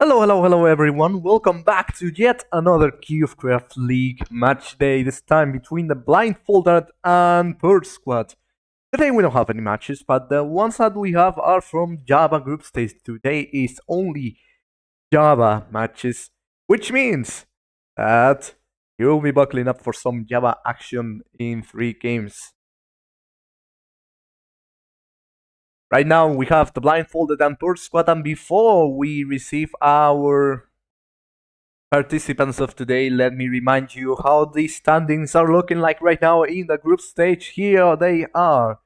Hello everyone. Welcome back to yet another Craft League match day, this time between the Blindfolded and Purr squad. Today we don't have any matches, but the ones that we have are from Java group stage. Today is only Java matches, which means that you'll be buckling up for some Java action in 3 games. Right now we have the Blindfolded and Purr squad, and before we receive our participants of today, let me remind you how the standings are looking like right now in the group stage. Here they are.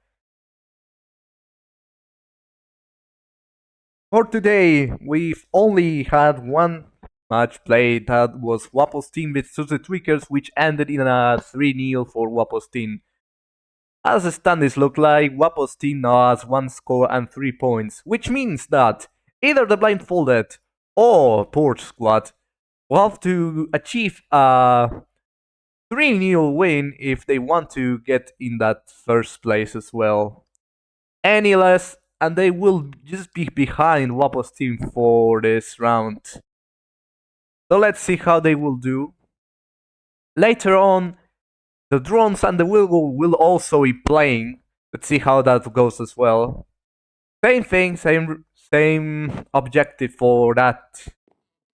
For today, we've only had one match played. That was Wapo's team with the Tweakers, which ended in a 3-0 for Wapo's team. As the standings look like, Wapo's team now has 1 score and 3 points, which means that either the Blindfolded or Port Squad will have to achieve a 3-0 win if they want to get in that first place as well. Any less, and they will just be behind Wapo's team for this round. So let's see how they will do. Later on, the drones and the Wilgo will also be playing. Let's see how that goes as well. Same thing, same objective for that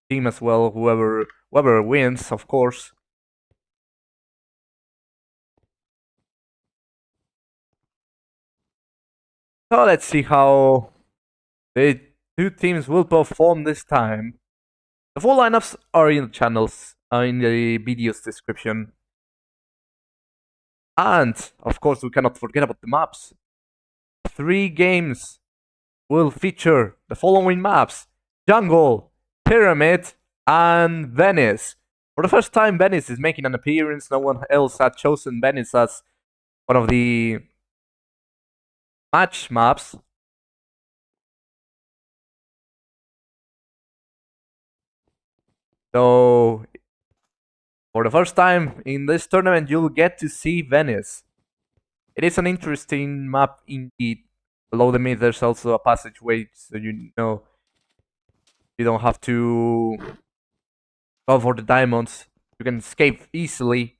team as well. Whoever wins, of course. So let's see how the two teams will perform this time. The full lineups are in the channels, in the video's description. And, of course, we cannot forget about the maps. 3 games will feature the following maps: Jungle, Pyramid, and Venice. For the first time, Venice is making an appearance. No one else had chosen Venice as one of the match maps. So, for the first time in this tournament, you'll get to see Venice. It is an interesting map indeed. Below the mid, there's also a passageway, so you know you don't have to go for the diamonds. You can escape easily.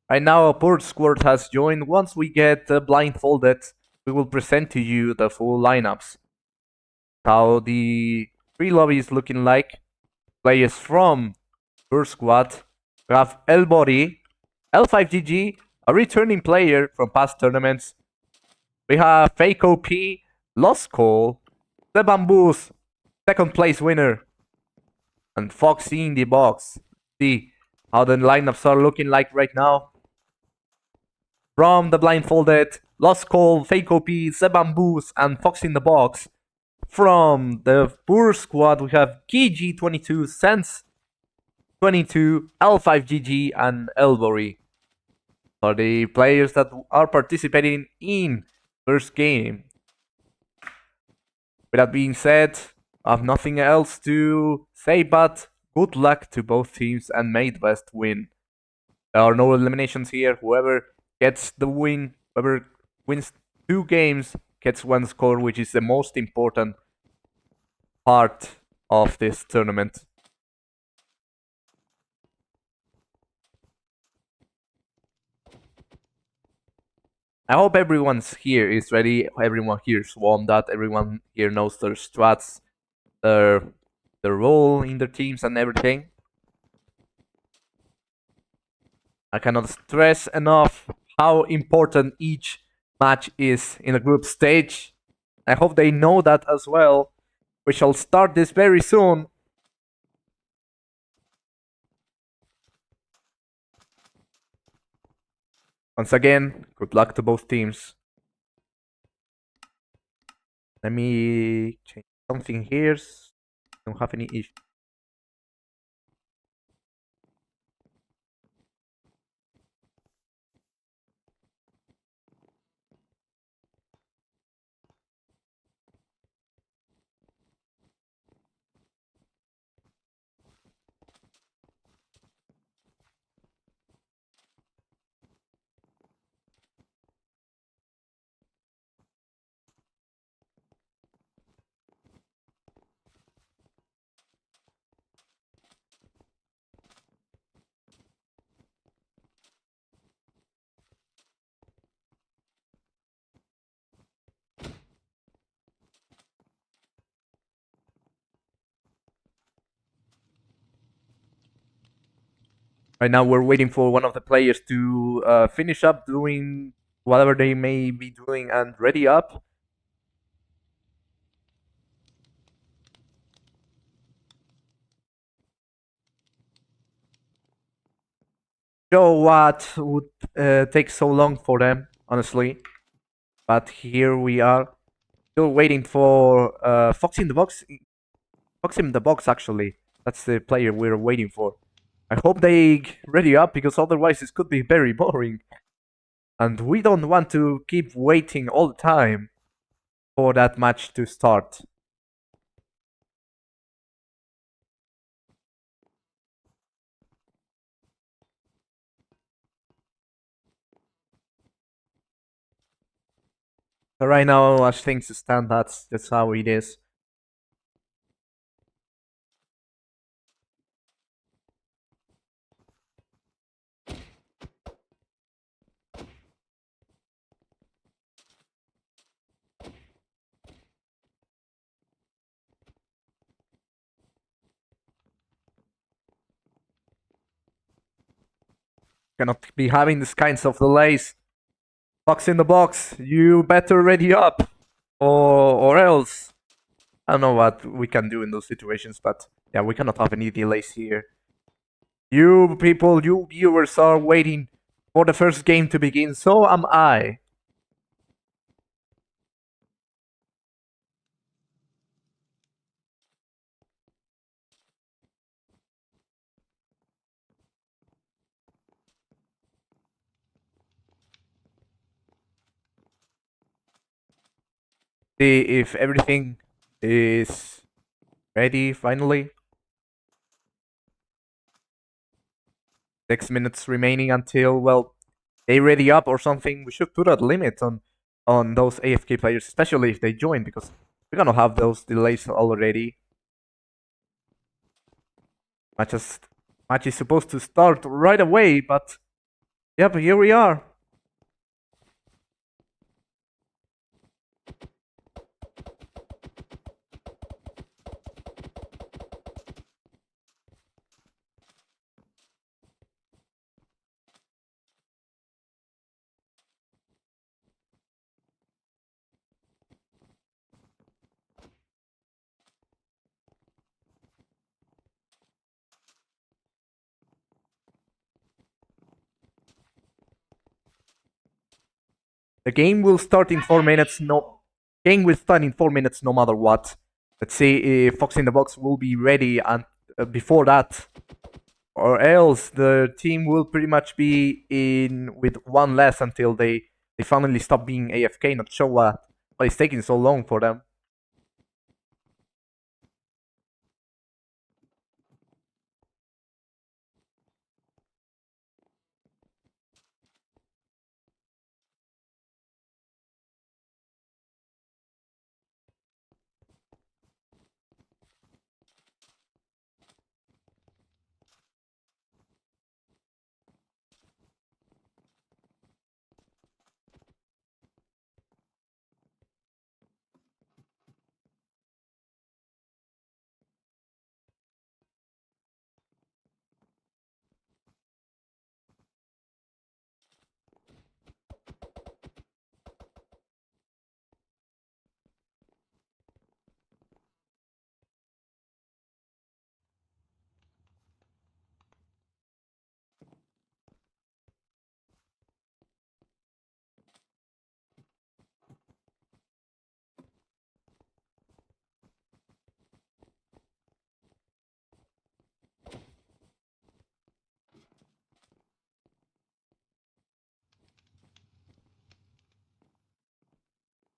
Right now, a Port squad has joined. Once we get blindfolded, we will present to you the full lineups. How the 3 lobbies looking like. Players from Purr squad. We have Elvori, L5GG, a returning player from past tournaments. We have FakeOP, Loskol, zBamboozz, second place winner, and Foxintheebox. See how the lineups are looking like right now. From the Blindfolded, Loskol, FakeOP, zBamboozz, and Foxintheebox. From the Purr squad, we have Gigi22, Sense22, L5GG, and Elvori. Are the players that are participating in first game. With that being said, I have nothing else to say but good luck to both teams and may the best win. There are no eliminations here. Whoever gets the win, whoever wins 2 games gets 1 score, which is the most important part of this tournament. I hope everyone's here is ready, everyone here is warmed up, everyone here knows their strats, their role in their teams and everything. I cannot stress enough how important each match is in a group stage. I hope they know that as well. We shall start this very soon. Once again, good luck to both teams. Let me change something here. Don't have any issue. Right now, we're waiting for one of the players to finish up doing whatever they may be doing and ready up. Show what would take so long for them, honestly. But here we are, still waiting for Foxintheebox. Foxintheebox, actually. That's the player we're waiting for. I hope they ready up, because otherwise this could be very boring. And we don't want to keep waiting all the time for that match to start. So right now, as things stand, that's how it is. Cannot be having these kinds of delays. Foxintheebox, you better ready up, or else. I don't know what we can do in those situations, but yeah, we cannot have any delays here. You people, you viewers are waiting for the first game to begin, so am I. See if everything is ready finally. 6 minutes remaining until, well, they ready up or something. We should put a limit on those AFK players, especially if they join, because we're gonna have those delays already. Match is supposed to start right away, but yep, here we are. The game will start in 4 minutes. No, game will start in 4 minutes, no matter what. Let's see if Foxintheebox will be ready and before that, or else the team will pretty much be in with one less until they finally stop being AFK. Not sure why it's taking so long for them.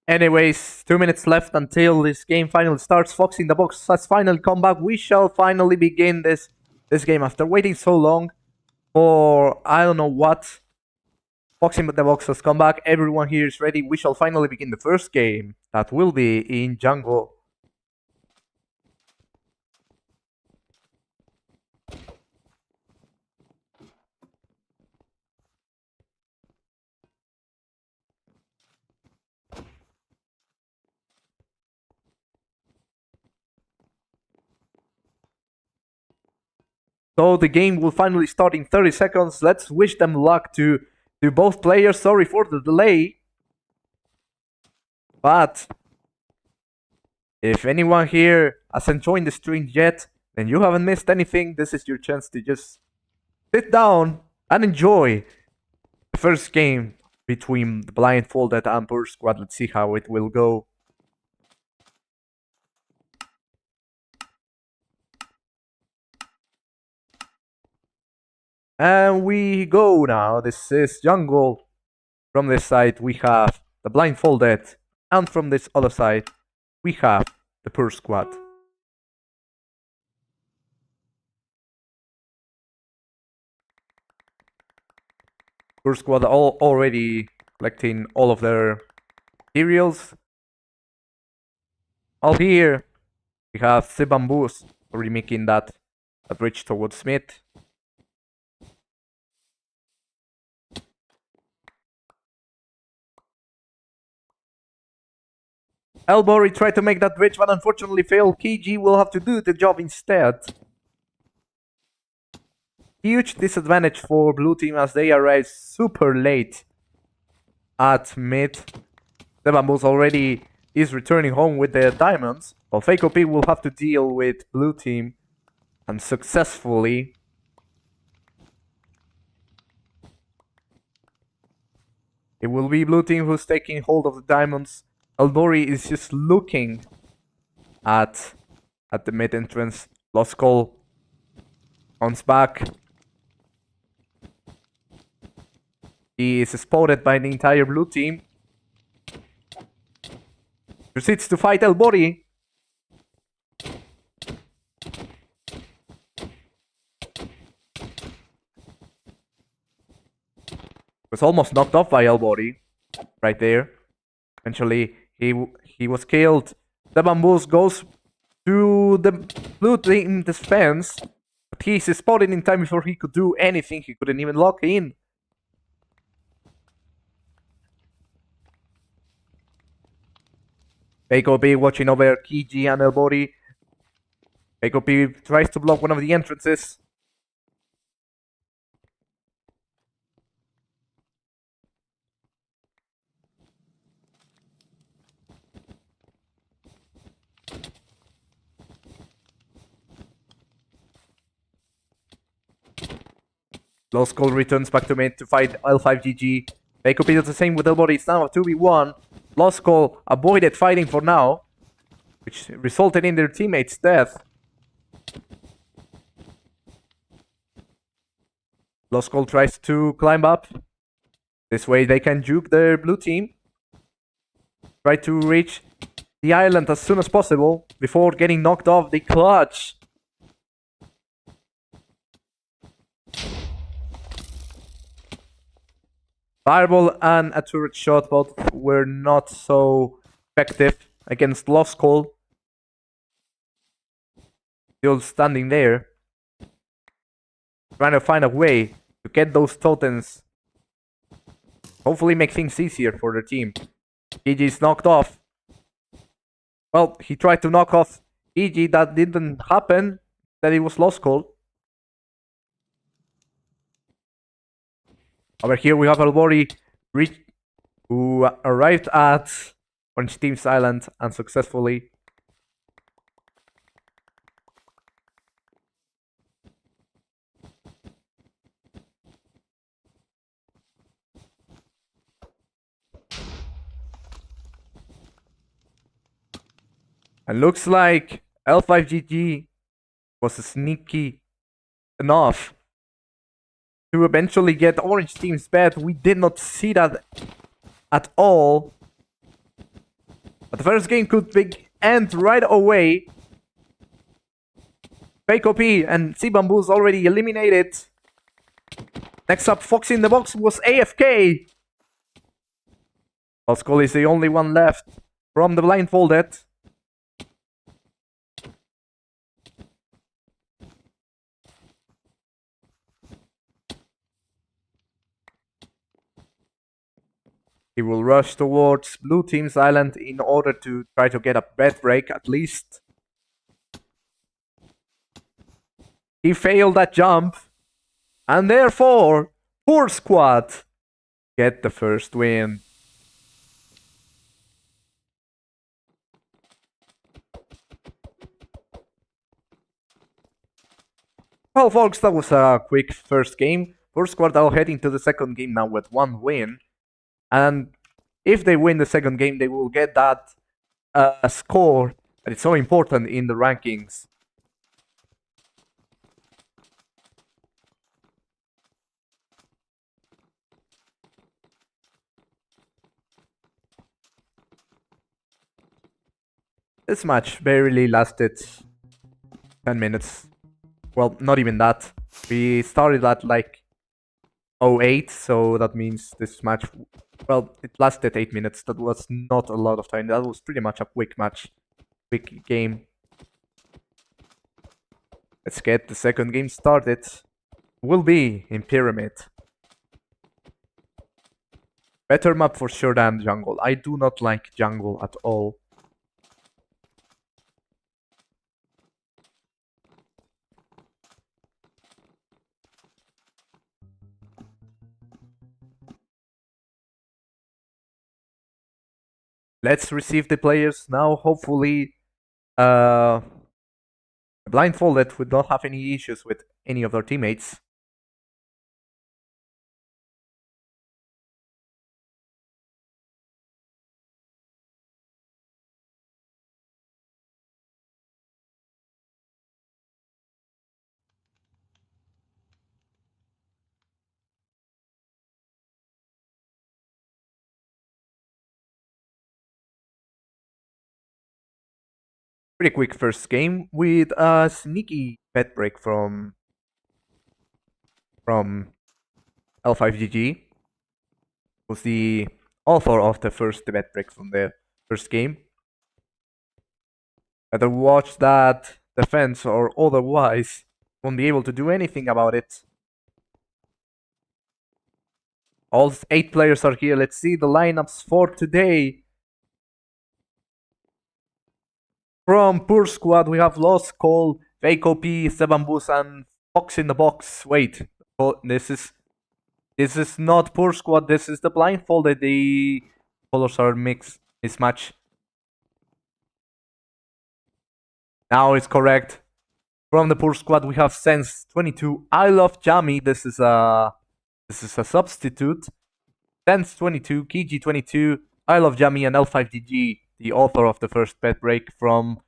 Anyways, 2 minutes left until this game finally starts. Foxintheebox has finally come back. We shall finally begin this game after waiting so long for I don't know what. Foxintheebox has come back. Everyone here is ready. We shall finally begin the first game. That will be in jungle. So the game will finally start in 30 seconds. Let's wish them luck to both players. Sorry for the delay. But if anyone here hasn't joined the stream yet, then you haven't missed anything. This is your chance to just sit down and enjoy the first game between the Blindfolded and Purr squad. Let's see how it will go. And we go now. This is jungle. From this side we have the Blindfolded, and from this other side we have the Purr squad. Purr squad already collecting all of their materials. All here we have zBamboozz already making that bridge towards Smith. Elvori tried to make that bridge, but unfortunately failed. KG will have to do the job instead. Huge disadvantage for blue team as they arrive super late at mid. zBamboozz already is returning home with the diamonds, while FakeOP will have to deal with blue team, and successfully. It will be blue team who's taking hold of the diamonds. Elvori is just looking at the mid entrance. Loskol comes back. He is spotted by the entire blue team. Proceeds to fight Elvori. Was almost knocked off by Elvori right there. Eventually he was killed. zBamboozz goes to the blue team defense, but he's spotted in time before he could do anything. He couldn't even lock in. FakeOP watching over KG and Elvori. FakeOP tries to block one of the entrances. Loskol returns back to mid to fight L5GG. FakeOP does the same with Elvori. It's now a 2v1. Loskol avoided fighting for now, which resulted in their teammate's death. Loskol tries to climb up. This way they can juke their blue team. Try to reach the island as soon as possible before getting knocked off. They clutch. Fireball and a turret shot both were not so effective against Loskol. Still standing there, trying to find a way to get those totems. Hopefully make things easier for their team. GG is knocked off. Well, he tried to knock off GG, that didn't happen. That it was Loskol. Over here we have Elvori, who arrived at Orange Team's island unsuccessfully. And looks like L5GG was sneaky enough to eventually get Orange Team's bed. We did not see that at all. But the first game could end right away. FakeOP and zBamboozz already eliminated. Next up, Foxintheebox was AFK. Loskol is the only one left from the Blindfolded. He will rush towards blue team's island in order to try to get a bed break at least. He failed that jump. And therefore, Purr squad get the first win. Well, folks, that was a quick first game. Purr squad are heading to the second game now with 1 win. And if they win the second game, they will get that score that is so important in the rankings. This match barely lasted 10 minutes. Well, not even that. We started at like 08, so that means this match, well, it lasted 8 minutes. That was not a lot of time. That was pretty much a quick match, quick game. Let's get the second game started. Will be in Pyramid. Better map for sure than Jungle. I do not like Jungle at all. Let's receive the players now. Hopefully, Blindfolded would not have any issues with any of their teammates. Pretty quick first game with a sneaky bet break from L5GG, who's the author of the first bet break from the first game. Either watch that defense or otherwise won't be able to do anything about it. All 8 players are here. Let's see the lineups for today. From Purr squad, we have Loskol, FakeOP, zBamboozz, and Foxintheebox. Wait, this is not Purr squad. This is the Blindfolded. The colors are mismatch. Now it's correct. From the Purr squad, we have Sense22, Iluvjammy. This is a substitute. Sense22, Kiji22, Iluvjammy, and L5GG. The author of the first bet break. From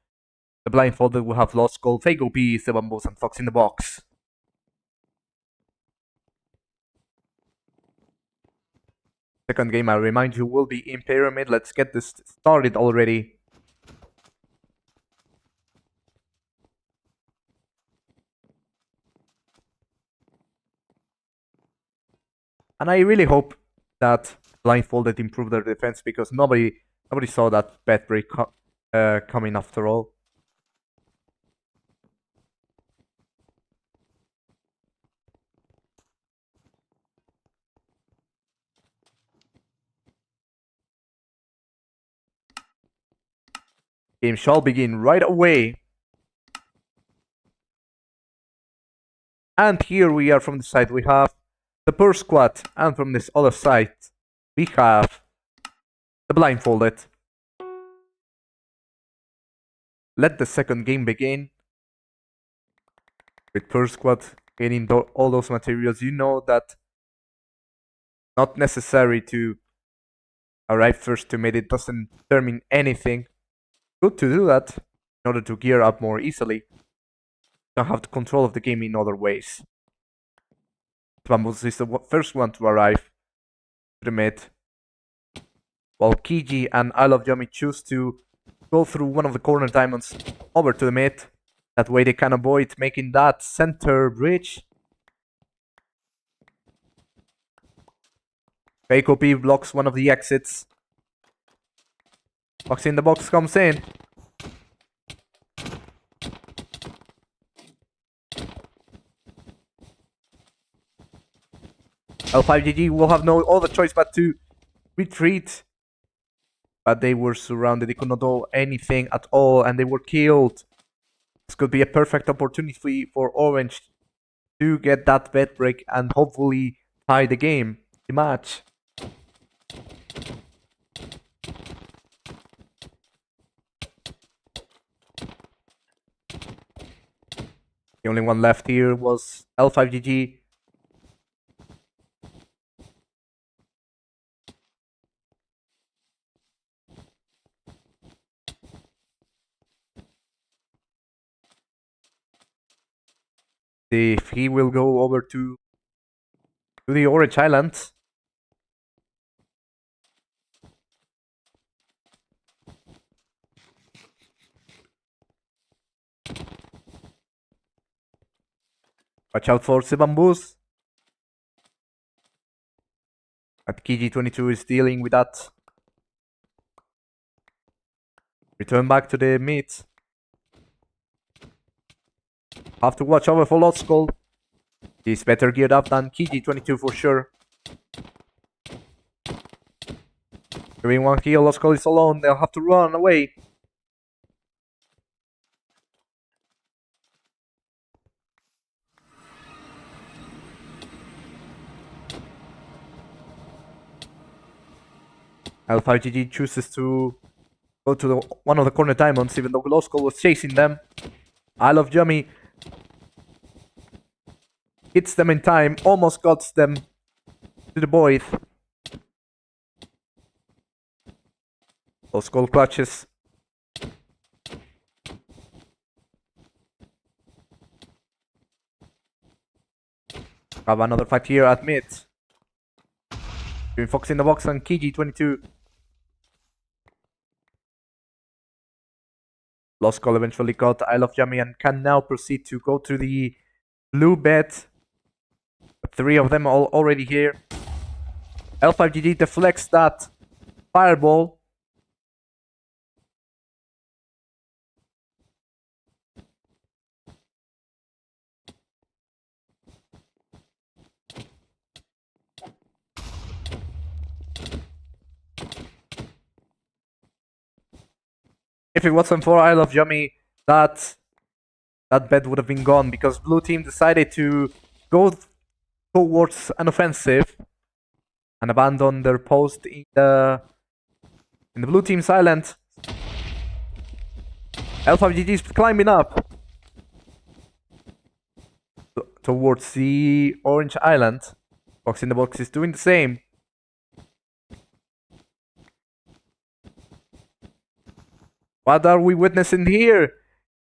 the Blindfolded, we have Loskol, FakeOP, zBamboozz, and Foxintheebox. Second game, I remind you, will be in Pyramid. Let's get this started already. And I really hope that Blindfolded improved their defense, because nobody saw that bet break coming after all. Game shall begin right away. And here we are from the side. We have the Purr squad, and from this other side we have the Blindfolded. Let the second game begin. With Purr squad getting all those materials, you know that not necessary to arrive first to mid. It doesn't determine anything. Good to do that in order to gear up more easily. Don't have the control of the game in other ways. zBamboozz is the first one to arrive to the mid, while Kiji and Iluvjammy choose to go through one of the corner diamonds over to the mid. That way they can avoid making that center bridge. FakeOP blocks one of the exits. Foxintheebox comes in. L5GG will have no other choice but to retreat. But they were surrounded. They could not do anything at all, and they were killed. This could be a perfect opportunity for Orange to get that bed break and hopefully tie the match. The only one left here was L5GG. If he will go over to the Orange Islands. Watch out for zBamboozz. But KG22 is dealing with that. Return back to the mid. Have to watch over for Loskol. He's better geared up than KG22 for sure. Doing one kill, Loskol is alone. They'll have to run away. L5GG chooses to go to one of the corner diamonds, even though Loskol was chasing them. Iluvjammy hits them in time, almost got them to the void. Loskol clutches. Have another fight here at mid. Between Foxintheebox and KG22. Loskol eventually got Iluvjammy and can now proceed to go to the blue bed. 3 of them all already here. L5GG deflects that fireball. If it wasn't for Iluvjammy, that bed would have been gone because blue team decided to go towards an offensive and abandon their post in the blue team's island. L5GG is climbing up towards the orange island. Foxintheebox is doing the same. What are we witnessing here?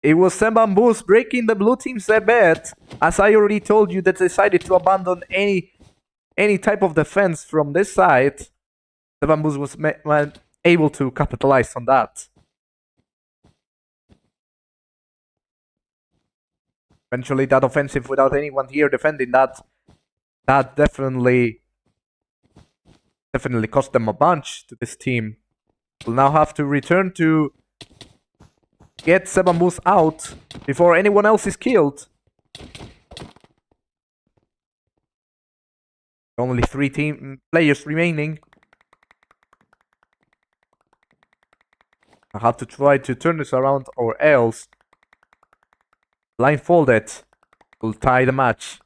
It was zBamboozz breaking the blue team's bed. As I already told you, they decided to abandon any type of defense from this side. zBamboozz was able to capitalize on that. Eventually, that offensive without anyone here defending that definitely cost them a bunch to this team. We'll now have to return to get zBamboozz out before anyone else is killed. Only 3 team players remaining. I have to try to turn this around or else Blindfolded will tie the match.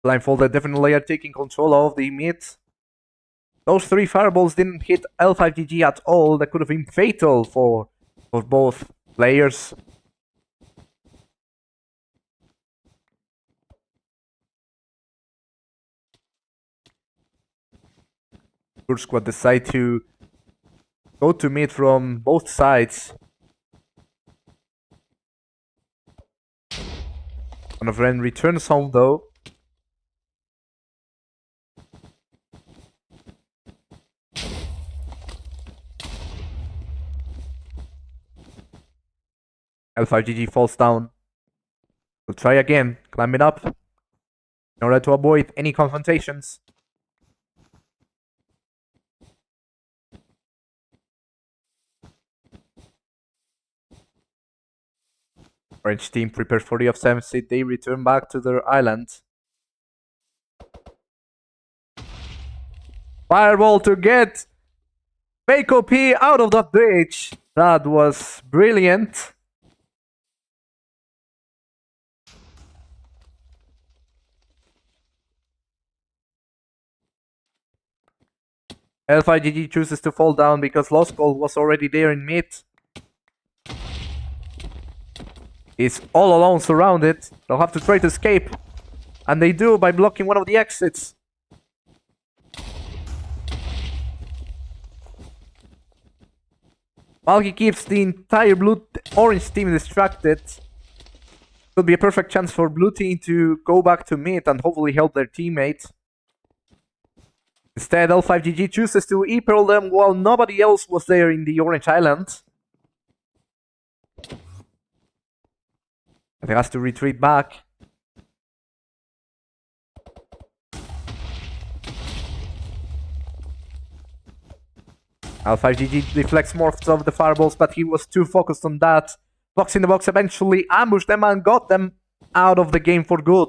Blindfolded definitely are taking control of the mid. Those 3 fireballs didn't hit L5GG at all. That could have been fatal for both players. Purr squad decide to go to mid from both sides. One of them returns home though. L5GG falls down. We'll try again, climbing up in order to avoid any confrontations. Orange team prepares for the offensive. They return back to their island. Fireball to get FakeOP out of that bridge. That was brilliant. L5GG chooses to fall down because Loskol was already there in mid. He's all alone surrounded. They'll have to try to escape. And they do by blocking one of the exits. While he keeps the entire orange team distracted, could be a perfect chance for blue team to go back to mid and hopefully help their teammates. Instead, L5GG chooses to e-pearl them while nobody else was there in the orange island. And he has to retreat back. L5GG deflects more of the fireballs, but he was too focused on that. Foxintheebox eventually ambushed them and got them out of the game for good.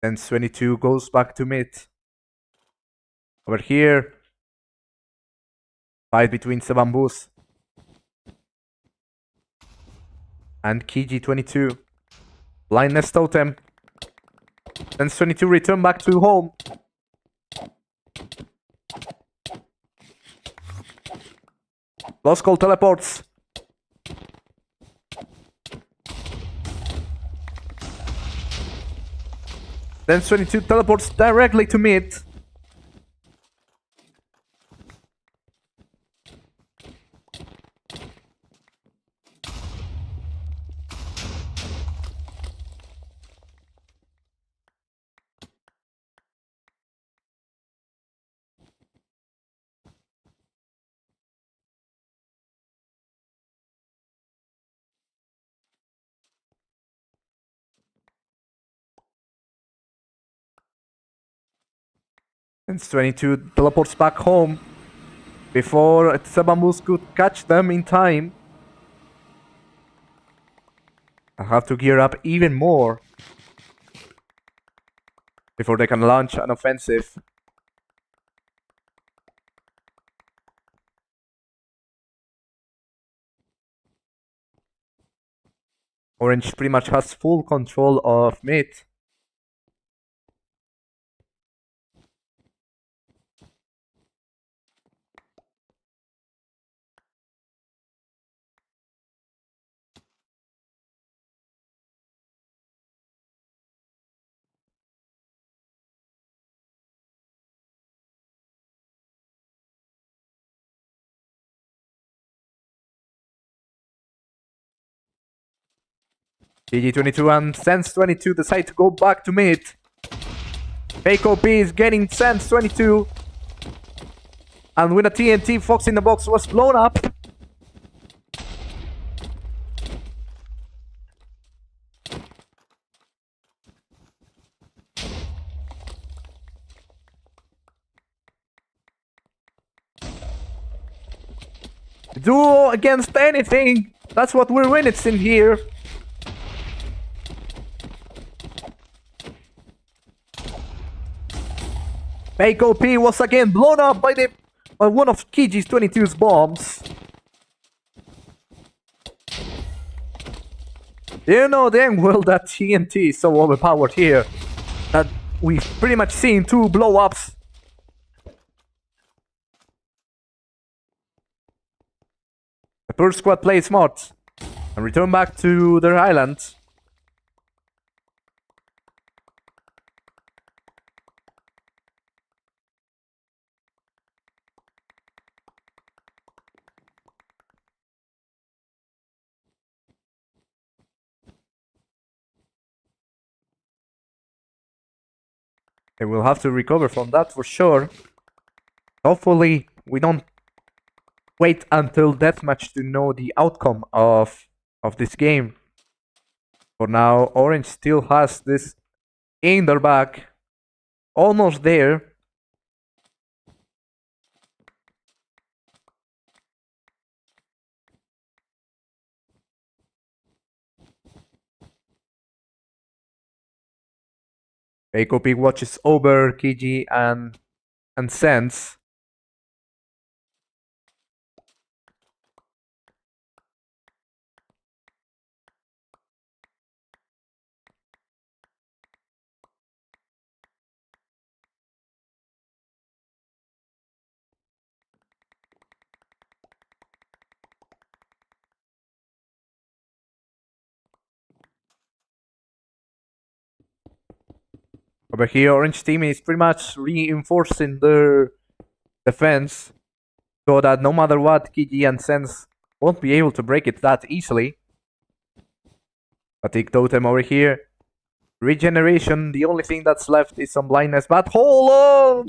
Then 22 goes back to mid. Over here, fight between zBamboozz and Kiji22. Blindness totem. Then 22 return back to home. Loskol teleports. Then 22 teleports directly to mid. And 22 teleports back home before zBamboozz could catch them in time. I have to gear up even more before they can launch an offensive. Orange pretty much has full control of mid. GG22 and Sense22 decide to go back to mid. FakeOP is getting Sense22. And with a TNT, Foxintheebox was blown up. Duo against anything. That's what we're witnessing here. FakeOP was again blown up by one of Kiji's bombs. You know damn well that TNT is so overpowered here that we've pretty much seen 2 blow-ups. The Purr squad plays smart and return back to their island. They will have to recover from that for sure. Hopefully, we don't wait until deathmatch to know the outcome of this game. For now, Orange still has this in their back. Almost there. FakeOP watches over Kiji and Sense. Over here, Orange team is pretty much reinforcing their defense so that no matter what, Kiji and Sense won't be able to break it that easily. Fatigue totem over here. Regeneration, the only thing that's left is some blindness, but hold on!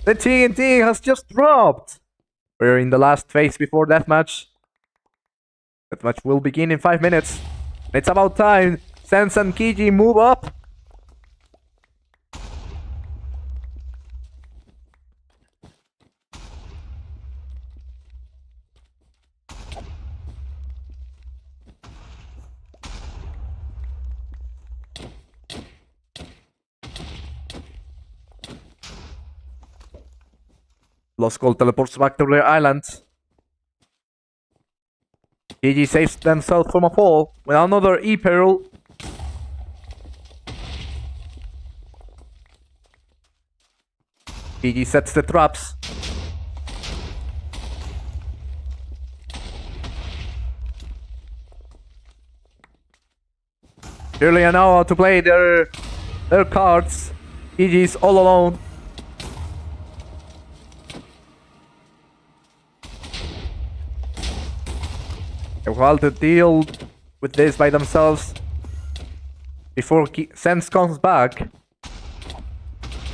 The TNT has just dropped! We're in the last phase before deathmatch. Deathmatch will begin in 5 minutes. It's about time. Sense and Kiji move up. Loskol teleports back to their island. Kiji saves themselves from a fall with another E-Peril. Kiji sets the traps. Surely I know how to play their cards. Kiji is all alone. They will have to deal with this by themselves before Sense comes back.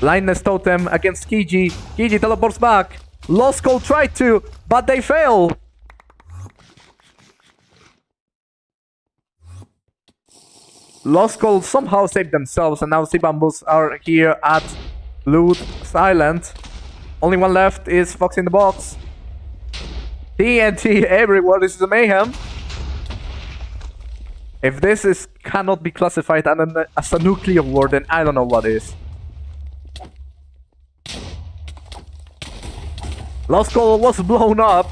Blindness totem against Kiji. Kiji teleports back. Loskol tried to, but they fail. Loskol somehow saved themselves, and now zBamboozz are here at Blue's Island. Only one left is Foxintheebox. TNT everywhere, this is a mayhem. If this cannot be classified as a nuclear war, then I don't know what is. Loskol was blown up.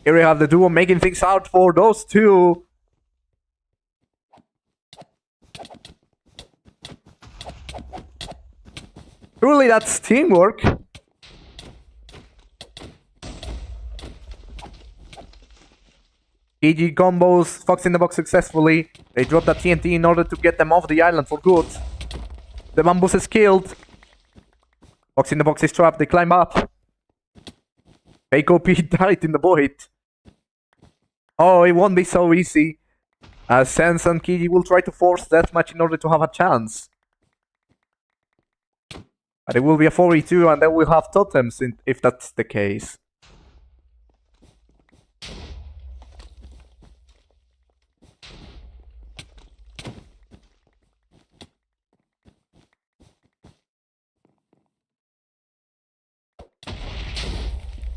Here we have the duo making things hard for those two. Truly, that's teamwork. Kiji combos Foxintheebox successfully. They drop the TNT in order to get them off the island for good. The Bamboozz is killed. Foxintheebox is trapped. They climb up. FakeOP died in the void. Oh, it won't be so easy. Sense and Kiji will try to force deathmatch in order to have a chance. But it will be a 4v2 and then we'll have totems if that's the case.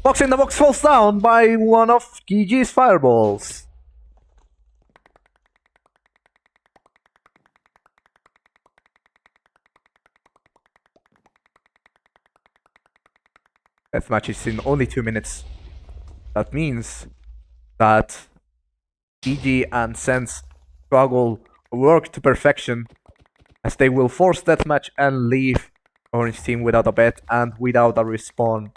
Foxintheebox falls down by one of Kiji's fireballs. Deathmatch is in only 2 minutes. That means that Kiji and Sense struggle work to perfection, as they will force deathmatch and leave Orange team without a bet and without a respawn.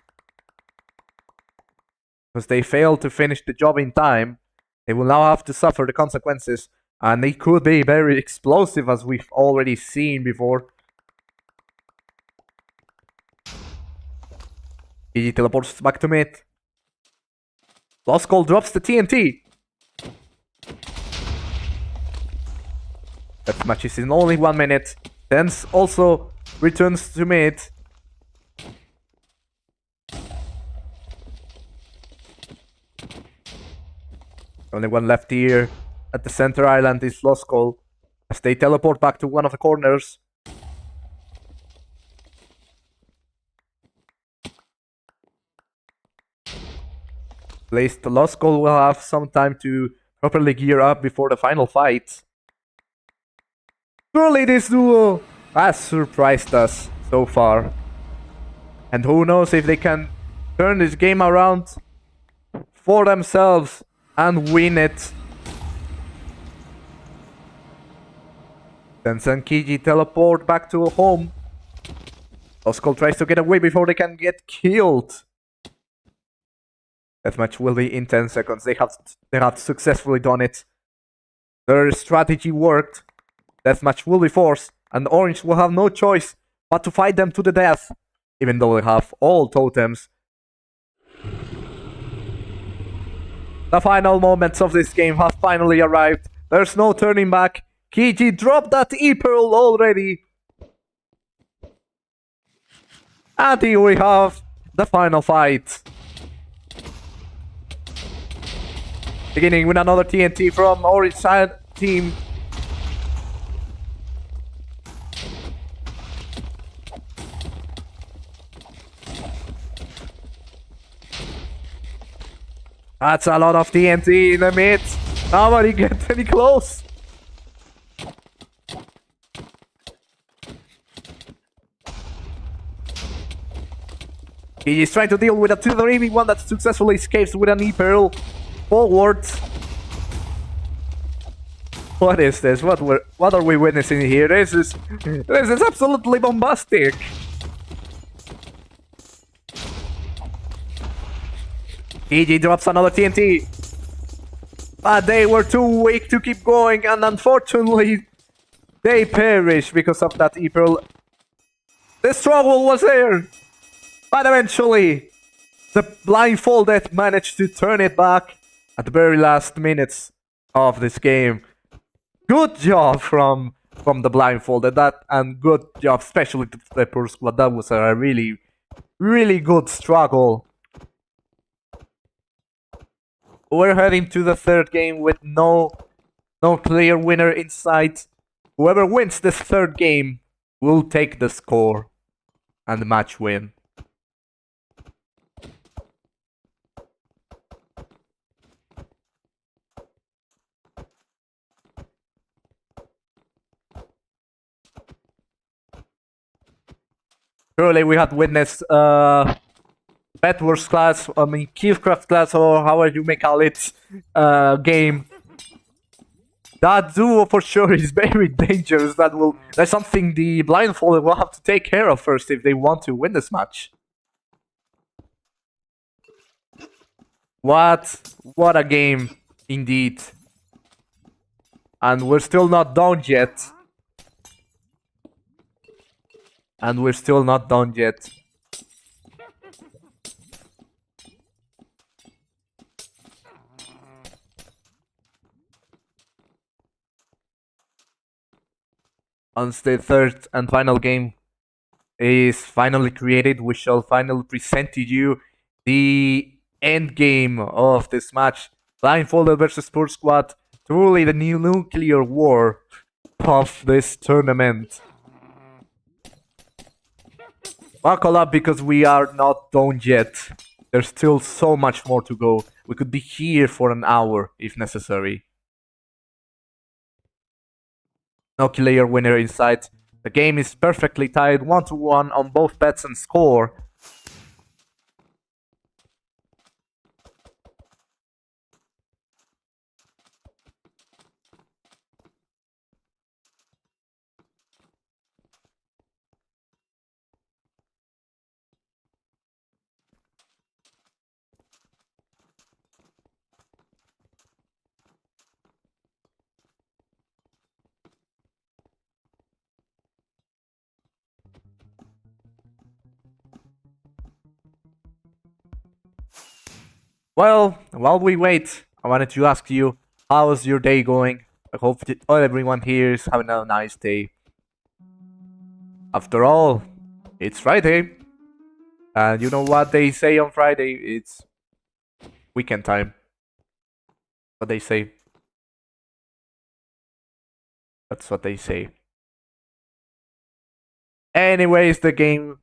Because they failed to finish the job in time, they will now have to suffer the consequences, and they could be very explosive as we've already seen before. Kiji teleports back to mid. Loskol drops the TNT. That match is in only 1 minute. Sense also returns to mid. Only one left here at the center island is Loskol, as they teleport back to one of the corners. At least Loskol will have some time to properly gear up before the final fight. Surely this duo has surprised us so far. And who knows if they can turn this game around for themselves and win it. Then Sankiji teleport back to home. Loskol tries to get away before they can get killed. That match will be in 10 seconds. They have successfully done it. Their strategy worked. Deathmatch will be forced, and Orange will have no choice but to fight them to the death, even though they have all totems. The final moments of this game have finally arrived. There's no turning back. Kiji dropped that E-Pearl already. And here we have the final fight. Beginning with another TNT from Orange side team. That's a lot of TNT in the mid. Nobody gets any close. He is trying to deal with a 2-3v1 that successfully escapes with an E-Pearl forward. What is this? What are we witnessing here? This is absolutely bombastic. EG drops another TNT. But they were too weak to keep going, and unfortunately, they perish because of that E-Pearl. The struggle was there, but eventually, the Blindfolded managed to turn it back at the very last minutes of this game. Good job from the Blindfolded, and good job especially to the Purr squad. That was a really, really good struggle. We're heading to the third game with no clear winner in sight. Whoever wins this third game will take the score and the match win. Surely we had witnessed BedWars class, Killcraft class, or however you may call it, game. That duo for sure is very dangerous. That's something the Blindfolded will have to take care of first if they want to win this match. What a game, indeed. And we're still not done yet. Once the third and final game is finally created, we shall finally present to you the end game of this match. Blindfolded versus Purr squad. Truly the new nuclear war of this tournament. Buckle up because we are not done yet. There's still so much more to go. We could be here for an hour if necessary. No clear winner in sight. The game is perfectly tied 1-1 on both bets and score. Well, while we wait, I wanted to ask you, how's your day going? I hope that everyone here is having a nice day. After all, it's Friday. And you know what they say on Friday? It's weekend time. What they say. That's what they say. Anyways, the game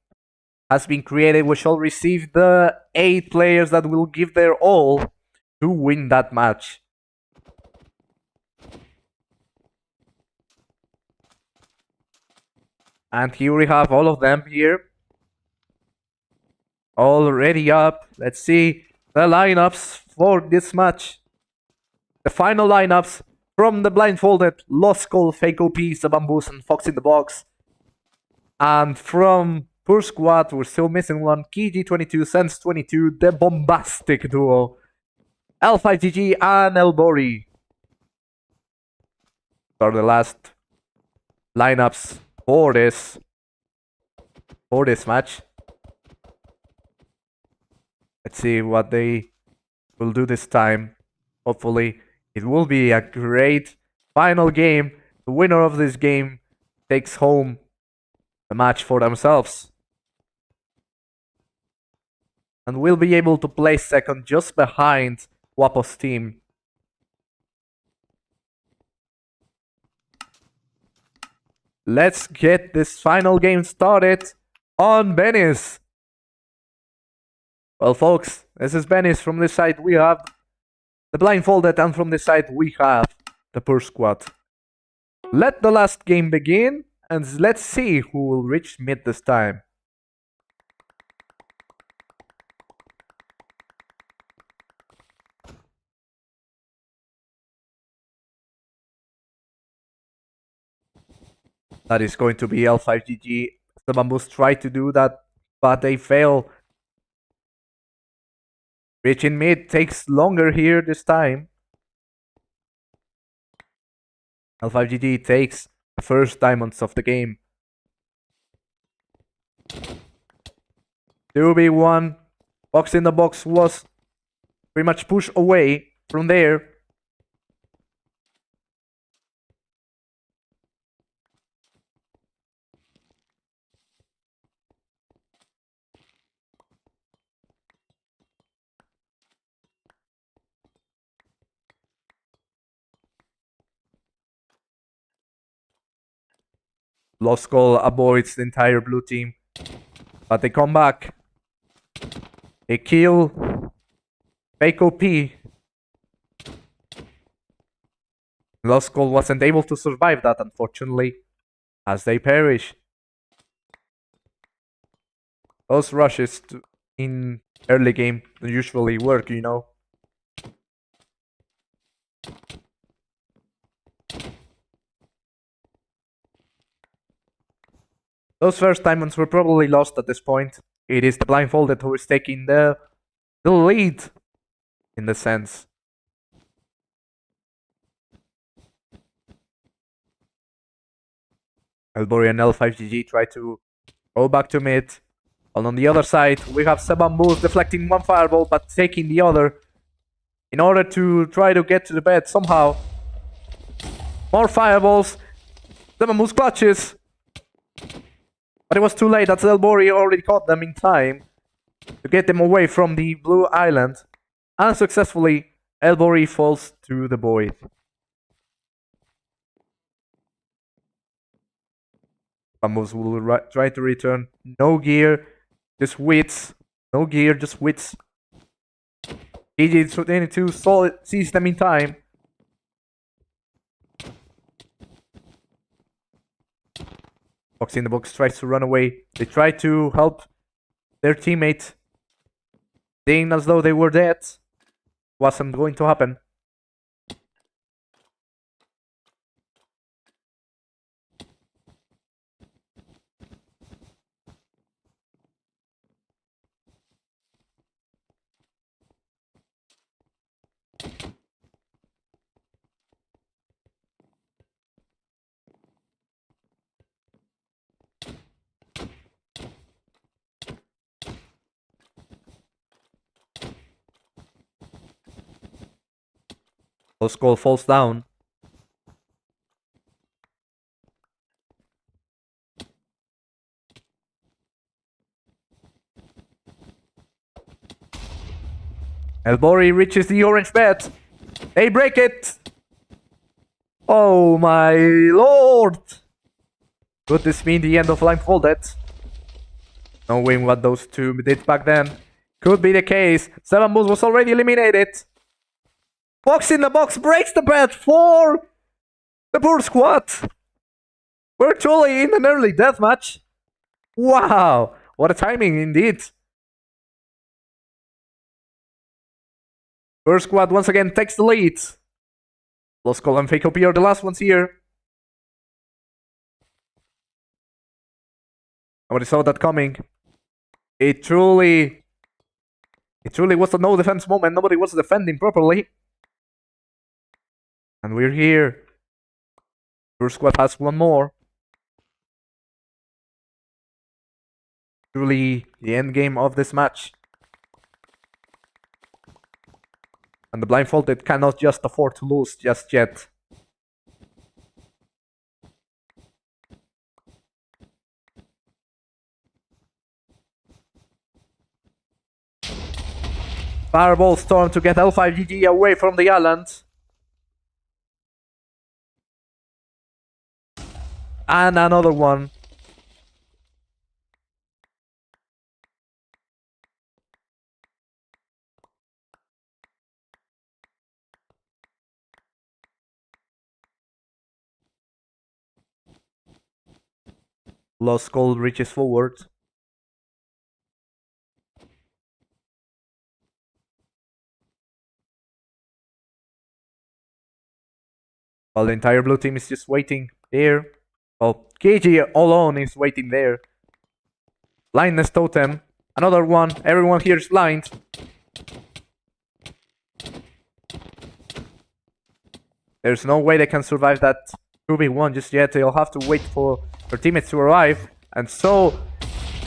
has been created, we shall receive the 8 players that will give their all to win that match. And here we have all of them here. All ready up. Let's see the lineups for this match. The final lineups from the Blindfolded, Loskol, FakeOP, zBamboozz, and Foxintheebox. And from Purr squad, we're still missing one. KG22, Sense22, the bombastic duo. L5GG and Elvori are the last lineups for this match. Let's see what they will do this time. Hopefully, it will be a great final game. The winner of this game takes home the match for themselves. And will be able to place second just behind Wapo's team. Let's get this final game started on Venice. Well, folks, this is Venice. From this side, we have the Blindfolded, and from this side, we have the Purr squad. Let the last game begin, and let's see who will reach mid this time. That is going to be L5GG. zBamboozz tried to do that, but they fail. Reaching mid takes longer here this time. L5GG takes the first diamonds of the game. 2v1. Foxintheebox was pretty much pushed away from there. Loskol avoids the entire blue team, but they come back. They kill FakeOP. Loskol wasn't able to survive that, unfortunately, as they perish. Those rushes in early game usually work, you know. Those first diamonds were probably lost at this point. It is the Blindfolded who is taking the lead, in the sense. Elvori and L5GG try to go back to mid. And on the other side, we have zBamboozz deflecting one fireball, but taking the other in order to try to get to the bed somehow. More fireballs. zBamboozz clutches. But it was too late, as Elvori already caught them in time to get them away from the blue island. Unsuccessfully, Elvori falls to the void. zBamboozz will try to return. No gear, just wits. No gear, just wits. KG22 sees them in time. Foxintheebox tries to run away. They try to help their teammate, saying as though they were dead. Wasn't going to happen. Loskol falls down. Elvori reaches the orange bed. They break it. Oh my lord! Could this mean the end of Blindfolded? Knowing what those two did back then. Could be the case. zBamboozz was already eliminated. Foxintheebox breaks the bed for the Purr squad. Virtually in an early deathmatch. Wow, what a timing indeed. Purr squad once again takes the lead. Loskol and FakeOP are the last ones here. Nobody saw that coming. It truly was a no defense moment. Nobody was defending properly. And we're here. Purr squad has one more. Truly the end game of this match. And the Blindfolded cannot just afford to lose just yet. Fireball Storm to get L5GG away from the island. And another one. Loskol reaches forward. While the entire blue team is just waiting there. Oh, KG alone is waiting there. Blindness totem. Another one. Everyone here is blind. There's no way they can survive that 2v1 just yet. They'll have to wait for their teammates to arrive. And so,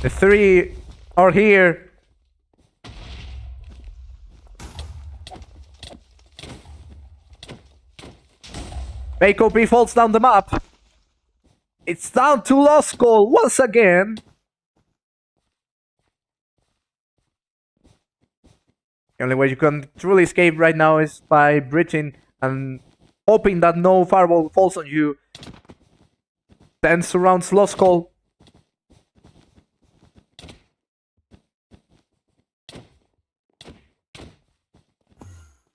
the three are here. FakeOP falls down the map. It's down to Loskol once again. The only way you can truly escape right now is by bridging and hoping that no fireball falls on you. Then surrounds Loskol.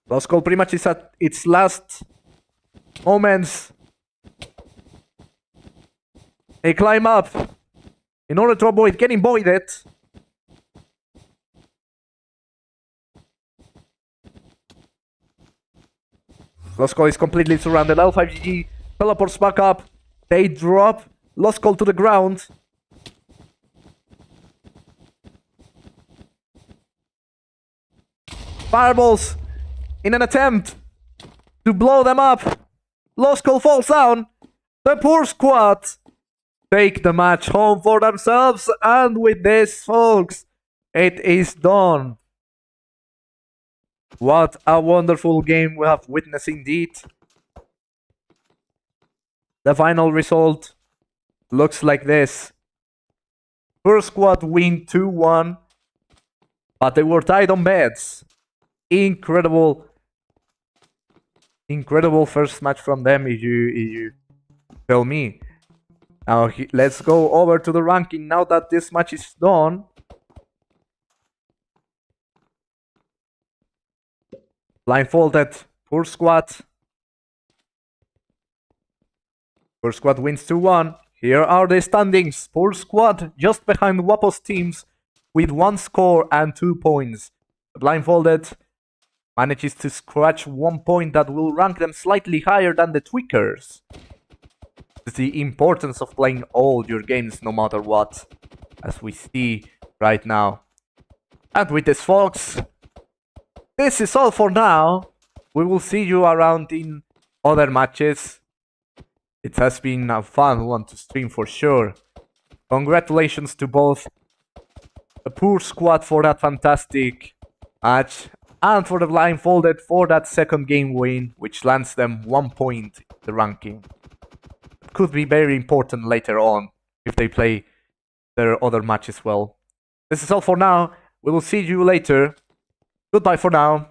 Loskol pretty much is at its last moments. They climb up in order to avoid getting voided. Loskol is completely surrounded. L5GG teleports back up. They drop Loskol to the ground. Fireballs in an attempt to blow them up. Loskol falls down. The Purr squad take the match home for themselves. And with this, folks, it is done. What a wonderful game we have witnessed indeed. The final result looks like this. Purr squad win 2-1. But they were tied on beds. Incredible first match from them, if you tell me. Now let's go over to the ranking now that this match is done. Blindfolded, Purr squad. Purr squad wins 2-1. Here are the standings. Purr squad just behind Wapo's teams with 1 score and 2 points. Blindfolded manages to scratch 1 point that will rank them slightly higher than the Tweakers. The importance of playing all your games no matter what, as we see right now. And with this, folks, this is all for now. We will see you around in other matches. It has been a fun one to stream for sure. Congratulations to both the Purr squad for that fantastic match, and for the Blindfolded for that second game win, which lands them 1 point in the ranking. It could be very important later on if they play their other matches well. This is all for now. We will see you later. Goodbye for now.